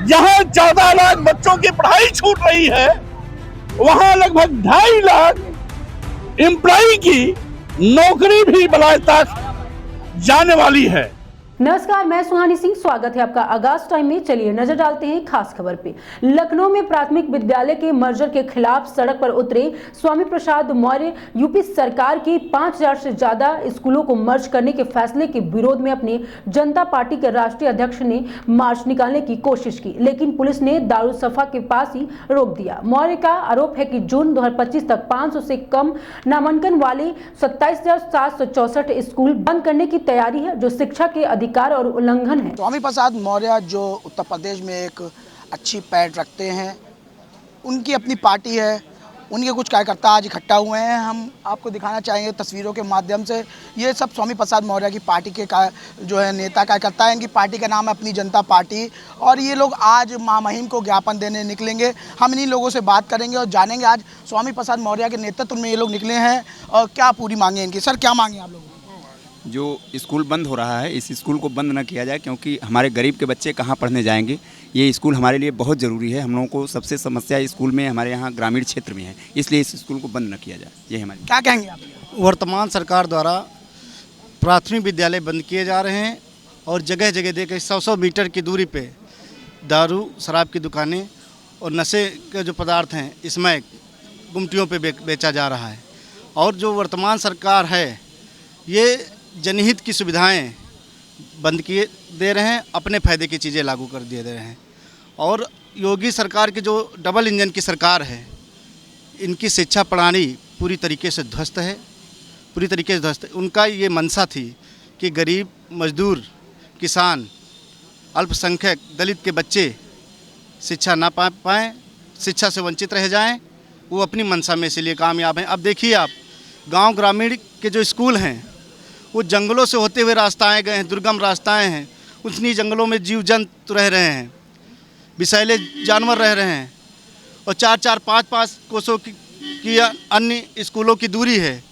जहां 14 लाख बच्चों की पढ़ाई छूट रही है, वहां लगभग 2.5 लाख एम्प्लॉय की नौकरी भी बलाए तक जाने वाली है। नमस्कार, मैं सुहानी सिंह, स्वागत है आपका आगाज टाइम में। चलिए नजर डालते हैं खास खबर पे। लखनऊ में प्राथमिक विद्यालय के मर्जर के खिलाफ सड़क पर उतरे स्वामी प्रसाद मौर्य यूपी सरकार की 5000 से ज्यादा स्कूलों को मर्ज करने के फैसले के विरोध में अपने जनता पार्टी के राष्ट्रीय अध्यक्ष ने मार्च निकालने की कोशिश की, लेकिन पुलिस ने दारुसफा के पास ही रोक दिया। मौर्य का आरोप है कि जून 2025 तक 500 से कम नामांकन वाले 27,764 स्कूल बंद करने की तैयारी है, जो शिक्षा के अधिकार और उल्लंघन है। स्वामी प्रसाद मौर्य जो उत्तर प्रदेश में एक अच्छी पैठ रखते हैं, उनकी अपनी पार्टी है, उनके कुछ कार्यकर्ता आज इकट्ठा हुए हैं। हम आपको दिखाना चाहेंगे तस्वीरों के माध्यम से। ये सब स्वामी प्रसाद मौर्य की पार्टी के जो है नेता कार्यकर्ता हैं। इनकी पार्टी का नाम है अपनी जनता पार्टी, और ये लोग आज महामहिम को ज्ञापन देने निकलेंगे। हम इन्हीं लोगों से बात करेंगे और जानेंगे आज स्वामी प्रसाद मौर्य के नेतृत्व में ये लोग निकले हैं और क्या पूरी मांगे इनकी। सर, क्या मांगे आप लोगों को? जो स्कूल बंद हो रहा है, इस स्कूल को बंद न किया जाए, क्योंकि हमारे गरीब के बच्चे कहाँ पढ़ने जाएंगे। ये स्कूल हमारे लिए बहुत ज़रूरी है। हम लोगों को सबसे समस्या स्कूल में हमारे यहाँ ग्रामीण क्षेत्र में है, इसलिए इस स्कूल को बंद न किया जाए। ये हमारी। क्या कहेंगे आप? वर्तमान सरकार द्वारा प्राथमिक विद्यालय बंद किए जा रहे हैं और जगह जगह देखकर 100 मीटर की दूरी पे दारू शराब की दुकानें और नशे के जो पदार्थ हैं इसमें गुमटियों पे बेचा जा रहा है। और जो वर्तमान सरकार है, ये जनहित की सुविधाएं बंद किए दे रहे हैं, अपने फ़ायदे की चीज़ें लागू कर दिए दे रहे हैं। और योगी सरकार की जो डबल इंजन की सरकार है, इनकी शिक्षा प्रणाली पूरी तरीके से ध्वस्त है, पूरी तरीके से ध्वस्त है। उनका ये मंशा थी कि गरीब, मजदूर, किसान, अल्पसंख्यक, दलित के बच्चे शिक्षा ना पा पाएँ, शिक्षा से वंचित रह जाएं। वो अपनी मंशा में इसलिए कामयाब हैं। अब देखिए आप, गांव ग्रामीण के जो स्कूल हैं वो जंगलों से होते हुए रास्ताएं गए हैं, दुर्गम रास्ताएं हैं। उन्हीं जंगलों में जीव जंतु रह रहे हैं, विषैले जानवर रह रहे हैं, और 4-4, 5-5 कोसों की अन्य स्कूलों की दूरी है।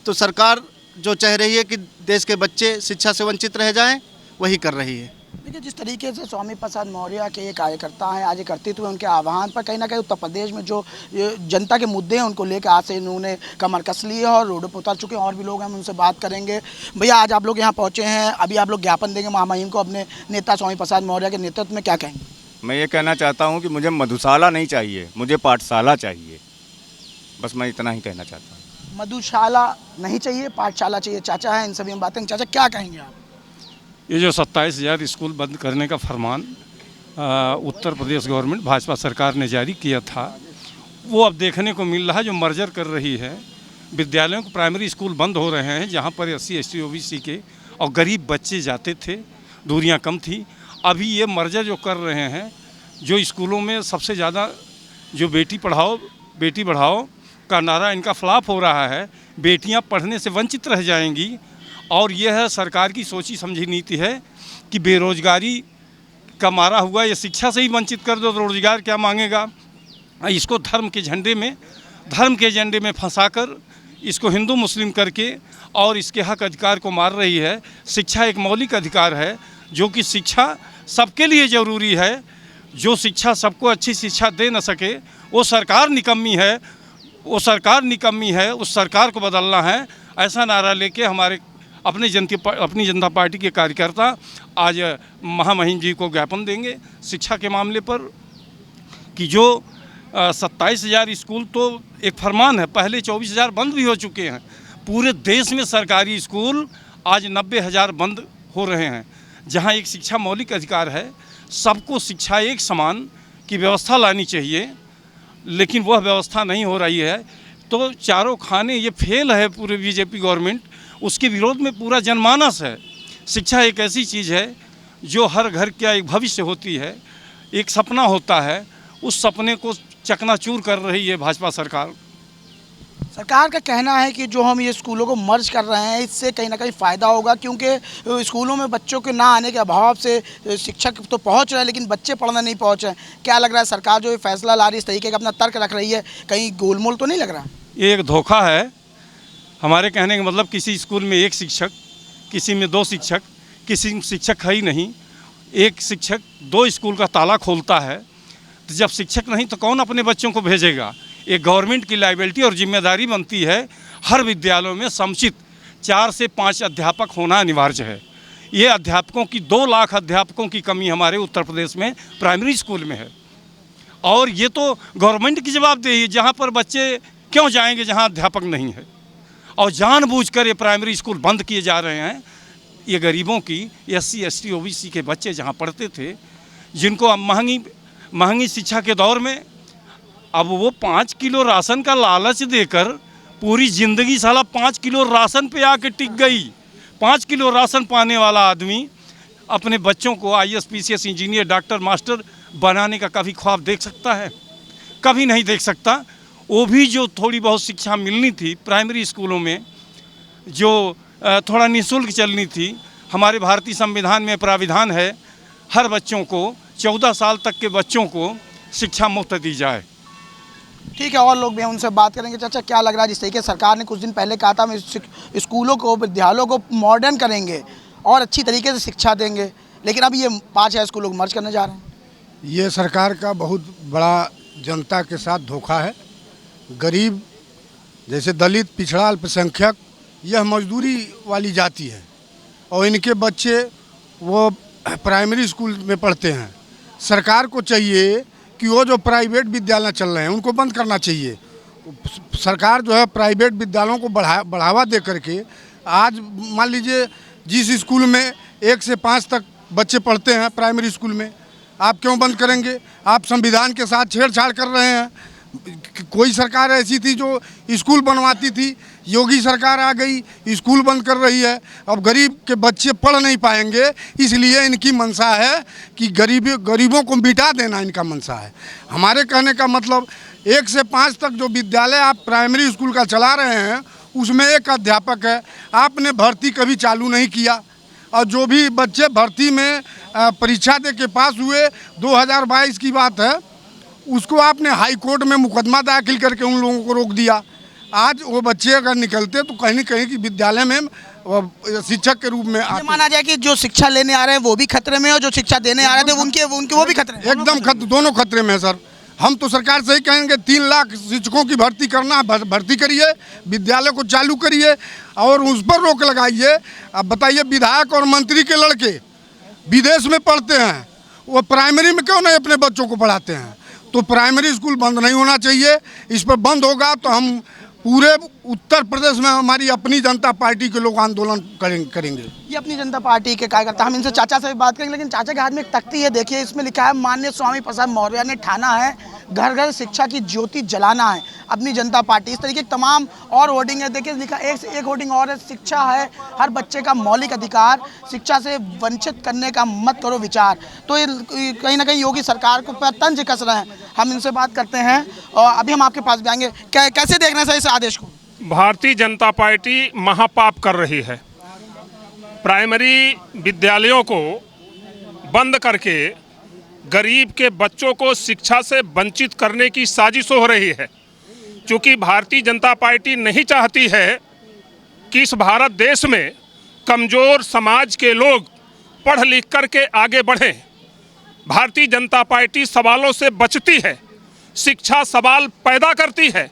तो सरकार जो चाह रही है कि देश के बच्चे शिक्षा से वंचित रह जाएं, वही कर रही है। देखिए, जिस तरीके से स्वामी प्रसाद मौर्य के ये कार्यकर्ता हैं, आज एकत्रित हुए, उनके आह्वान पर कहीं ना कहीं उत्तर प्रदेश में जो जनता के मुद्दे हैं उनको लेकर आज से इन्होंने कमर कस ली है और रोडों पर उतर चुके हैं। और भी लोग हैं, हम उनसे बात करेंगे। भैया, आज आप लोग यहाँ पहुँचे हैं, अभी आप लोग ज्ञापन देंगे महामहिम को अपने नेता स्वामी प्रसाद मौर्य के नेतृत्व में, क्या कहेंगे? मैं ये कहना चाहता हूँ कि मुझे मधुशाला नहीं चाहिए, मुझे पाठशाला चाहिए। बस मैं इतना ही कहना चाहता हूँ। मधुशाला नहीं चाहिए, पाठशाला चाहिए। चाचा हैं, इनसे भी हम बातें। चाचा, क्या कहेंगे आप? ये जो 27,000 स्कूल बंद करने का फरमान उत्तर प्रदेश गवर्नमेंट भाजपा सरकार ने जारी किया था, वो अब देखने को मिल रहा है। जो मर्जर कर रही है, विद्यालयों को प्राइमरी स्कूल बंद हो रहे हैं, जहाँ पर SC ST OBC के और गरीब बच्चे जाते थे, दूरियां कम थी। अभी ये मर्जर जो कर रहे हैं, जो स्कूलों में सबसे ज़्यादा जो बेटी पढ़ाओ बेटी बढ़ाओ का नारा इनका फ्लॉप हो रहा है, बेटियाँ पढ़ने से वंचित रह जाएंगी। और यह है सरकार की सोची समझी नीति है कि बेरोजगारी का मारा हुआ, ये शिक्षा से ही वंचित कर दो तो रोजगार क्या मांगेगा। इसको धर्म के एजेंडे में फंसाकर इसको हिंदू मुस्लिम करके और इसके हक अधिकार को मार रही है। शिक्षा एक मौलिक अधिकार है, जो कि शिक्षा सबके लिए ज़रूरी है। जो शिक्षा सबको अच्छी शिक्षा दे न सके, वो सरकार निकम्मी है, उस सरकार को बदलना है। ऐसा नारा लेके हमारे अपनी जनता पार्टी के कार्यकर्ता आज महामहिम जी को ज्ञापन देंगे शिक्षा के मामले पर, कि जो 27,000 स्कूल तो एक फरमान है, पहले 24,000 बंद भी हो चुके हैं। पूरे देश में सरकारी स्कूल आज 90,000 बंद हो रहे हैं। जहां एक शिक्षा मौलिक अधिकार है, सबको शिक्षा एक समान की व्यवस्था लानी चाहिए, लेकिन वह व्यवस्था नहीं हो रही है। तो चारों खाने ये फेल है पूरे BJP गवर्नमेंट, उसके विरोध में पूरा जनमानस है। शिक्षा एक ऐसी चीज़ है जो हर घर का एक भविष्य होती है, एक सपना होता है, उस सपने को चकनाचूर कर रही है भाजपा सरकार। सरकार का कहना है कि जो हम ये स्कूलों को मर्ज कर रहे हैं, इससे कहीं ना कहीं फ़ायदा होगा, क्योंकि स्कूलों में बच्चों के ना आने के अभाव से शिक्षक तो पहुंच रहे हैं लेकिन बच्चे पढ़ना नहीं पहुंच रहे हैं। क्या लग रहा है सरकार जो ये फैसला ला रही है, इस तरीके का अपना तर्क रख रही है, कहीं गोलमोल तो नहीं लग रहा? ये एक धोखा है। हमारे कहने का मतलब, किसी स्कूल में एक शिक्षक, किसी में 2 शिक्षक, किसी में शिक्षक है ही नहीं। एक शिक्षक 2 स्कूल का ताला खोलता है, तो जब शिक्षक नहीं तो कौन अपने बच्चों को भेजेगा। एक गवर्नमेंट की लायबिलिटी और जिम्मेदारी बनती है हर विद्यालयों में समुचित 4 से 5 अध्यापक होना अनिवार्य है। ये अध्यापकों की 2 लाख अध्यापकों की कमी हमारे उत्तर प्रदेश में प्राइमरी स्कूल में है। और ये तो गवर्नमेंट की जवाबदेही है, जहाँ पर बच्चे क्यों जाएंगे जहाँ अध्यापक नहीं है। और जानबूझकर ये प्राइमरी स्कूल बंद किए जा रहे हैं। ये गरीबों की SC ST OBC के बच्चे जहाँ पढ़ते थे, जिनको अब महंगी शिक्षा के दौर में अब वो 5 किलो राशन का लालच देकर पूरी ज़िंदगी साला 5 किलो राशन पे आके टिक गई। 5 किलो राशन पाने वाला आदमी अपने बच्चों को IAS PCS engineer doctor master बनाने का कभी ख्वाब देख सकता है? कभी नहीं देख सकता। वो भी जो थोड़ी बहुत शिक्षा मिलनी थी प्राइमरी स्कूलों में, जो थोड़ा निःशुल्क चलनी थी, हमारे भारतीय संविधान में प्राविधान है हर बच्चों को 14 साल तक के बच्चों को शिक्षा मुफ्त दी जाए। ठीक है, और लोग भी हैं, उनसे बात करेंगे। चाचा, क्या लग रहा है, जिस तरीके सरकार ने कुछ दिन पहले कहा था हम स्कूलों को, विद्यालयों को मॉडर्न करेंगे और अच्छी तरीके से शिक्षा देंगे, लेकिन अब ये 5 स्कूलों को मर्ज करने जा रहे हैं। ये सरकार का बहुत बड़ा जनता के साथ धोखा है। गरीब जैसे दलित, पिछड़ा, अल्पसंख्यक, यह मजदूरी वाली जाति है और इनके बच्चे वो प्राइमरी स्कूल में पढ़ते हैं। सरकार को चाहिए कि वो जो प्राइवेट विद्यालय चल रहे हैं उनको बंद करना चाहिए। सरकार जो है प्राइवेट विद्यालयों को बढ़ावा दे करके, आज मान लीजिए जिस स्कूल में 1 से 5 तक बच्चे पढ़ते हैं प्राइमरी स्कूल में, आप क्यों बंद करेंगे? आप संविधान के साथ छेड़छाड़ कर रहे हैं। कोई सरकार ऐसी थी जो स्कूल बनवाती थी, योगी सरकार आ गई, स्कूल बंद कर रही है। अब गरीब के बच्चे पढ़ नहीं पाएंगे, इसलिए इनकी मंशा है कि गरीबों को मिटा देना इनका मंशा है। हमारे कहने का मतलब 1 से 5 तक जो विद्यालय आप प्राइमरी स्कूल का चला रहे हैं उसमें 1 अध्यापक है। आपने भर्ती कभी चालू नहीं किया और जो भी बच्चे भर्ती में परीक्षा दे के पास हुए, 2022 की बात है, उसको आपने हाई कोर्ट में मुकदमा दाखिल करके उन लोगों को रोक दिया। आज वो बच्चे अगर निकलते तो कहीं न कहीं कि विद्यालय में शिक्षक के रूप में ये माना जाए कि जो शिक्षा लेने आ रहे हैं वो भी खतरे में, और जो शिक्षा देने आ रहे थे उनके वो भी खतरे में। एकदम दोनों खतरे में है सर। हम तो सरकार से ही कहेंगे 3 लाख शिक्षकों की भर्ती करना, भर्ती करिए, विद्यालय को चालू करिए और उस पर रोक लगाइए। अब बताइए, विधायक और मंत्री के लड़के विदेश में पढ़ते हैं, वो प्राइमरी में क्यों नहीं अपने बच्चों को पढ़ाते हैं? तो प्राइमरी स्कूल बंद नहीं होना चाहिए। इस पर बंद होगा तो हम पूरे उत्तर प्रदेश में हमारी अपनी जनता पार्टी के लोग आंदोलन करेंगे। ये अपनी जनता पार्टी के कार्यकर्ता, हम इनसे चाचा से भी बात करेंगे, लेकिन चाचा के हाथ में एक तख्ती है, देखिए इसमें लिखा है माननीय स्वामी प्रसाद मौर्य ने ठाना है घर घर शिक्षा की ज्योति जलाना है अपनी जनता पार्टी। इस तरीके के तमाम और होर्डिंग है, देखिए लिखा एक से एक होर्डिंग और है, शिक्षा है हर बच्चे का मौलिक अधिकार, शिक्षा से वंचित करने का मत करो विचार। तो ये कहीं ना कहीं योगी सरकार को तंज कस रहे हैं। हम इनसे बात करते हैं और अभी हम आपके पास भी आएंगे। कैसे देखना है इस आदेश को? भारतीय जनता पार्टी महापाप कर रही है। प्राइमरी विद्यालयों को बंद करके गरीब के बच्चों को शिक्षा से वंचित करने की साजिश हो रही है। क्योंकि भारतीय जनता पार्टी नहीं चाहती है कि इस भारत देश में कमज़ोर समाज के लोग पढ़ लिख कर के आगे बढ़ें। भारतीय जनता पार्टी सवालों से बचती है, शिक्षा सवाल पैदा करती है।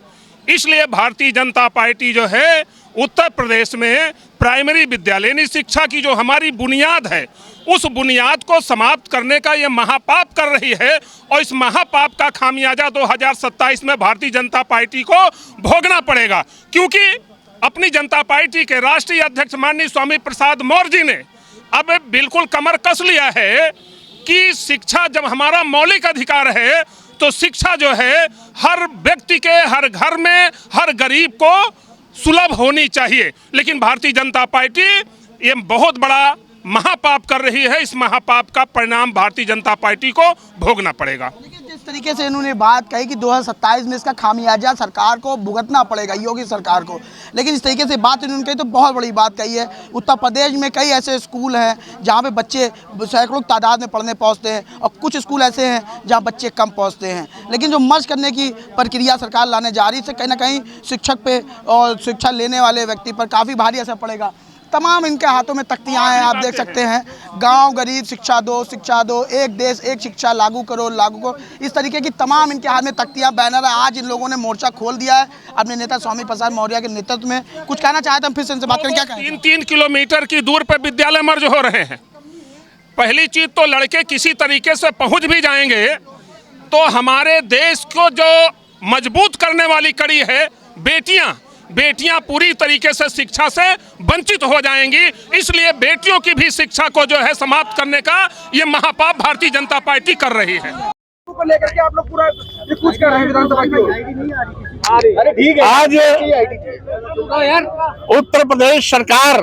इसलिए भारतीय जनता पार्टी जो है उत्तर प्रदेश में प्राइमरी विद्यालयनी शिक्षा की जो हमारी बुनियाद है, उस बुनियाद को समाप्त करने का ये महापाप कर रही है। और इस महापाप का खामियाजा 2027 में भारतीय जनता पार्टी को भोगना पड़ेगा। क्योंकि अपनी जनता पार्टी के राष्ट्रीय अध्यक्ष माननीय स्वामी प्रसाद मौर्य जी ने अब बिल्कुल कमर कस लिया है कि शिक्षा जब हमारा मौलिक अधिकार है तो शिक्षा जो है हर व्यक्ति के, हर घर में, हर गरीब को सुलभ होनी चाहिए। लेकिन भारतीय जनता पार्टी ये बहुत बड़ा महापाप कर रही है। इस महापाप का परिणाम भारतीय जनता पार्टी को भोगना पड़ेगा। जिस तरीके से इन्होंने बात कही कि 2027 में इसका खामियाजा सरकार को भुगतना पड़ेगा, योगी सरकार को, लेकिन इस तरीके से बात इन्होंने कही तो बहुत बड़ी बात कही है। उत्तर प्रदेश में कई ऐसे स्कूल हैं जहाँ पे बच्चे सैकड़ों तादाद में पढ़ने पहुँचते हैं और कुछ स्कूल ऐसे हैं जहाँ बच्चे कम पहुँचते हैं। लेकिन जो मर्ज करने की प्रक्रिया सरकार लाने जा रही है, इससे कहीं ना कहीं शिक्षक पे और शिक्षा लेने वाले व्यक्ति पर काफ़ी भारी असर पड़ेगा। तमाम इनके हाथों में तख्तियां हैं, आप देख सकते हैं, गांव गरीब शिक्षा दो, एक देश एक शिक्षा लागू करो, इस तरीके की तमाम इनके हाथ में तख्तियां, बैनर है। आज इन लोगों ने मोर्चा खोल दिया है अपने नेता स्वामी प्रसाद मौर्य के नेतृत्व में। कुछ कहना चाहते हम, फिर से इनसे बात करें, क्या कहें? 3-3 किलोमीटर की दूर पर विद्यालय मर्ज हो रहे हैं। पहली चीज तो लड़के किसी तरीके से पहुंच भी जाएंगे तो हमारे देश को जो मजबूत करने वाली कड़ी है बेटियां पूरी तरीके से शिक्षा से वंचित हो जाएंगी। इसलिए बेटियों की भी शिक्षा को जो है समाप्त करने का ये महापाप भारतीय जनता पार्टी कर रही है। को लेकर के आप लोग पूरा ये कुछ कर रहे हैं विधानसभा की। अरे ठीक है, आज उत्तर प्रदेश सरकार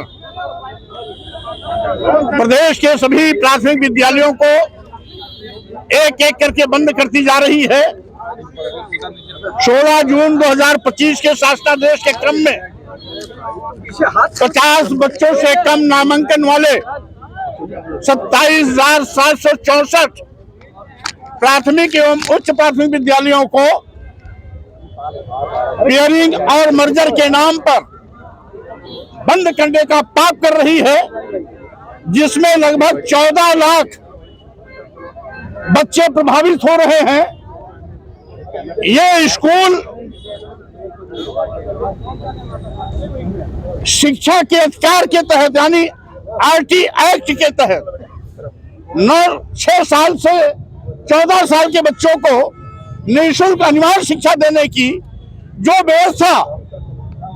प्रदेश के सभी प्राथमिक विद्यालयों को एक एक करके बंद करती जा रही है। 16 जून 2025 के शासनादेश के क्रम में 50 बच्चों से कम नामांकन वाले 27,764 प्राथमिक एवं उच्च प्राथमिक विद्यालयों को पेयरिंग और मर्जर के नाम पर बंद करने का पाप कर रही है, जिसमें लगभग 14 लाख बच्चे प्रभावित हो रहे हैं। ये स्कूल शिक्षा के अधिकार के तहत यानी आरटी एक्ट के तहत 6 साल से 14 साल के बच्चों को निःशुल्क अनिवार्य शिक्षा देने की जो व्यवस्था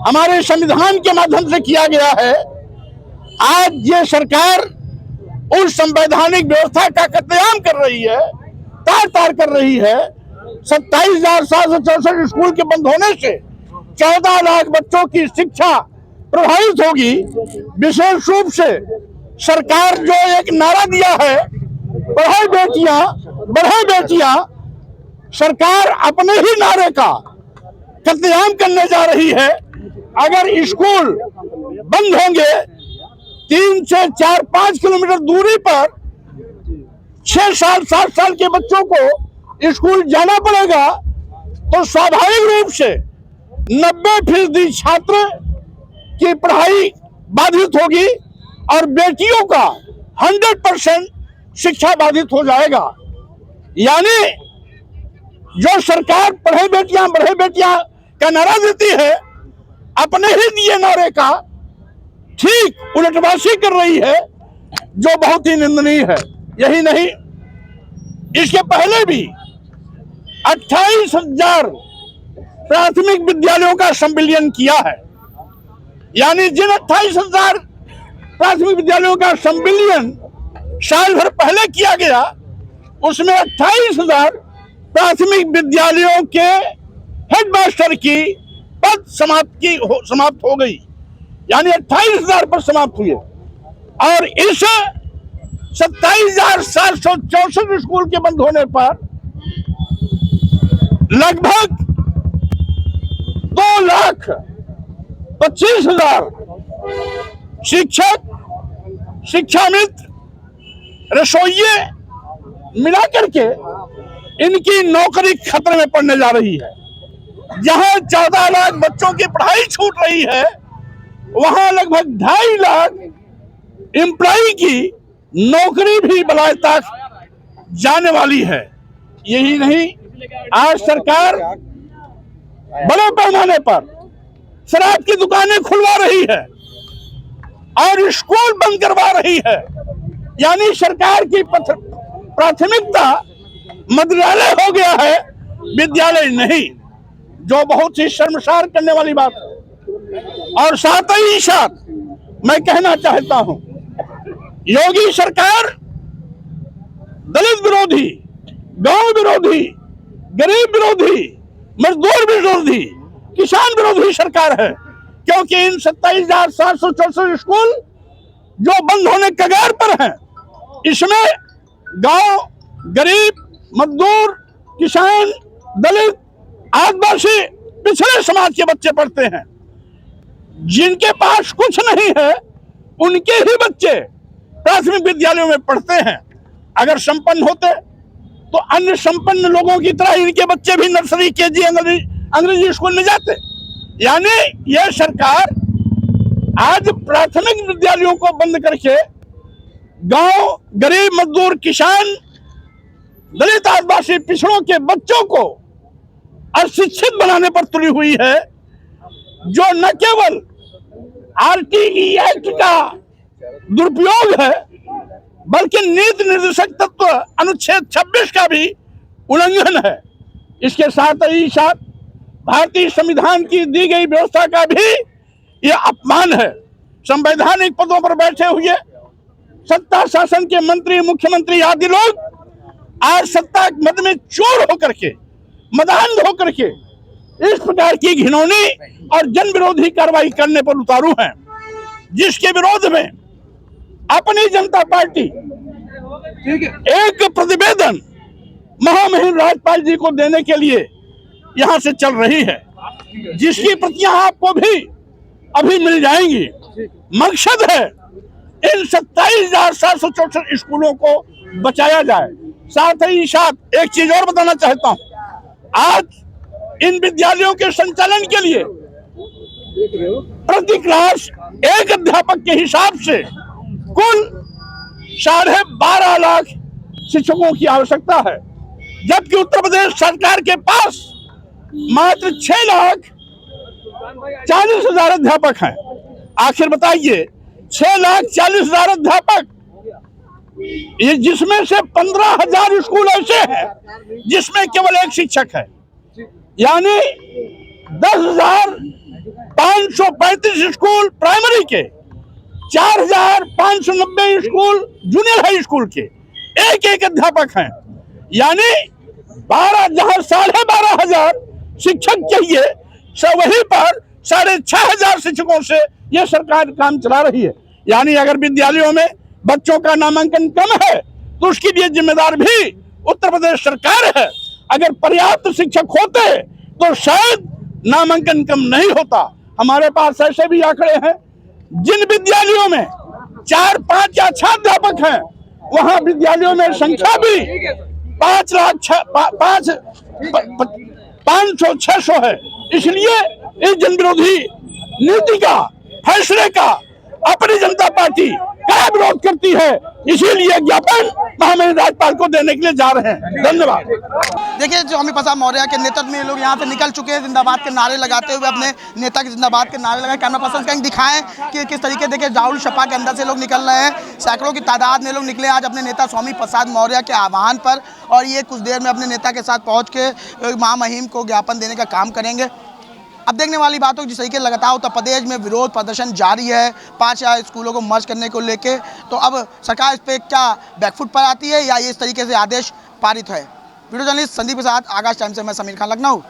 हमारे संविधान के माध्यम से किया गया है, आज ये सरकार उस संवैधानिक व्यवस्था का कत्लेआम कर रही है, तार कर रही है। 27,764 स्कूल के बंद होने से 14 लाख बच्चों की शिक्षा प्रभावित होगी। विशेष रूप से सरकार जो एक नारा दिया है, बढ़े बेटियां, सरकार अपने ही नारे का कत्लेआम करने जा रही है। अगर स्कूल बंद होंगे 3 से 4-5 किलोमीटर दूरी पर 6 साल 7 साल के बच्चों को स्कूल जाना पड़ेगा, तो स्वाभाविक रूप से 90% छात्र की पढ़ाई बाधित होगी और बेटियों का 100% शिक्षा बाधित हो जाएगा। यानी जो सरकार बढ़े बेटियां का नारा देती है, अपने ही दिए नारे का ठीक उलटवासी कर रही है, जो बहुत ही निंदनीय है। यही नहीं, इसके पहले भी 28,000 प्राथमिक विद्यालयों का संविलियन किया है। यानी जिन 28,000 प्राथमिक विद्यालयों का संविलियन साल भर पहले किया गया, उसमें 28,000 प्राथमिक विद्यालयों के हेडमास्टर की पद समाप्त हो गई, यानी 28,000 पर समाप्त हुए। और इस 27,764 स्कूल के बंद होने पर लगभग 2,25,000 शिक्षक, शिक्षा मित्र, रसोइये मिलाकर के इनकी नौकरी खतरे में पड़ने जा रही है। जहां 14 लाख बच्चों की पढ़ाई छूट रही है, वहां लगभग 2.5 लाख एम्प्लॉय की नौकरी भी बलाए तक जाने वाली है। यही नहीं, आज सरकार बड़े पैमाने पर शराब की दुकानें खुलवा रही है और स्कूल बंद करवा रही है। यानी सरकार की प्राथमिकता मद्यालय हो गया है, विद्यालय नहीं, जो बहुत ही शर्मसार करने वाली बात है। और साथ ही साथ मैं कहना चाहता हूं, योगी सरकार दलित विरोधी, गांव विरोधी, गरीब विरोधी, मजदूर विरोधी, किसान विरोधी सरकार है। क्योंकि इन 27,764 स्कूल जो बंद होने कगार पर हैं, इसमें गांव, गरीब, मजदूर, किसान, दलित, आदिवासी, पिछड़े समाज के बच्चे पढ़ते हैं। जिनके पास कुछ नहीं है, उनके ही बच्चे प्राथमिक विद्यालयों में पढ़ते हैं। अगर संपन्न होते तो अन्य संपन्न लोगों की तरह इनके बच्चे भी नर्सरी, केजी, अंग्रेजी स्कूल में जाते। यानी यह सरकार आज प्राथमिक विद्यालयों को बंद करके गांव, गरीब, मजदूर, किसान, दलित, आदिवासी पिछड़ों के बच्चों को अशिक्षित बनाने पर तुली हुई है, जो न केवल आरटीई एक्ट का दुरुपयोग है बल्कि नीति निर्देशक तत्व अनुच्छेद 26 का भी उल्लंघन है। इसके साथ ही साथ भारतीय संविधान की दी गई व्यवस्था का भी यह अपमान है। संवैधानिक पदों पर बैठे हुए सत्ता शासन के मंत्री, मुख्यमंत्री आदि लोग आज सत्ता मद में चोर होकर के, मदान होकर के इस प्रकार की घिनौनी और जन विरोधी कार्रवाई करने पर उतारू हैं, जिसके विरोध में अपनी जनता पार्टी एक प्रतिवेदन महामहिम राज्यपाल जी को देने के लिए यहां से चल रही है, जिसकी प्रतियां आपको भी अभी मिल जाएंगी। मकसद है इन 27,764 स्कूलों को बचाया जाए। साथ ही साथ एक चीज और बताना चाहता हूं, आज इन विद्यालयों के संचालन के लिए प्रति क्लास एक अध्यापक के हिसाब से कुल 12.5 लाख शिक्षकों की आवश्यकता है, जबकि उत्तर प्रदेश सरकार के पास मात्र 6,40,000 अध्यापक हैं। आखिर बताइए, 6,40,000 अध्यापक, ये जिसमें से 15,000 स्कूल ऐसे हैं जिसमें केवल एक शिक्षक है, यानी 10,535 स्कूल प्राइमरी के, 4,590 स्कूल जूनियर हाई स्कूल के एक एक अध्यापक हैं, यानी 12,500 शिक्षक चाहिए, वहीं पर 6,500 शिक्षकों से यह सरकार काम चला रही है। यानी अगर विद्यालयों में बच्चों का नामांकन कम है तो उसके लिए जिम्मेदार भी उत्तर प्रदेश सरकार है। अगर पर्याप्त शिक्षक होते तो शायद नामांकन कम नहीं होता। हमारे पास ऐसे भी आंकड़े हैं, जिन विद्यालयों में 4, 5 या 6 अध्यापक हैं, वहां विद्यालयों में संख्या भी 500-600 है। इसलिए इस जन विरोधी नीति का, फैसले का अपनी जनता पार्टी क्या विरोध करती है, इसीलिए ज्ञापन महामहिम राज्यपाल को देने के लिए जा रहे हैं। धन्यवाद। देखिए, स्वामी प्रसाद मौर्य के नेतृत्व में लोग यहाँ से निकल चुके हैं, जिंदाबाद के नारे लगाते हुए, अपने नेता के जिंदाबाद के नारे लगाए। कैमरा पर्सन कहीं दिखाएं कि किस तरीके, देखिए राहुल सपा के अंदर से लोग निकल रहे हैं, सैकड़ों की तादाद में लोग निकले आज अपने नेता स्वामी प्रसाद मौर्य के आह्वान पर, और ये कुछ देर में अपने नेता के साथ पहुँच के महामहिम को ज्ञापन देने का काम करेंगे। अब देखने वाली बात हो, जिस तरीके लगातार उत्तर प्रदेश में विरोध प्रदर्शन जारी है 5 स्कूलों को मर्ज करने को लेके, तो अब सरकार इस पर क्या बैकफुट पर आती है या ये इस तरीके से आदेश पारित है। वीडियो जर्नलिस्ट संदीप प्रसाद, आगाज टाइम से मैं समीर खान, लखनऊ।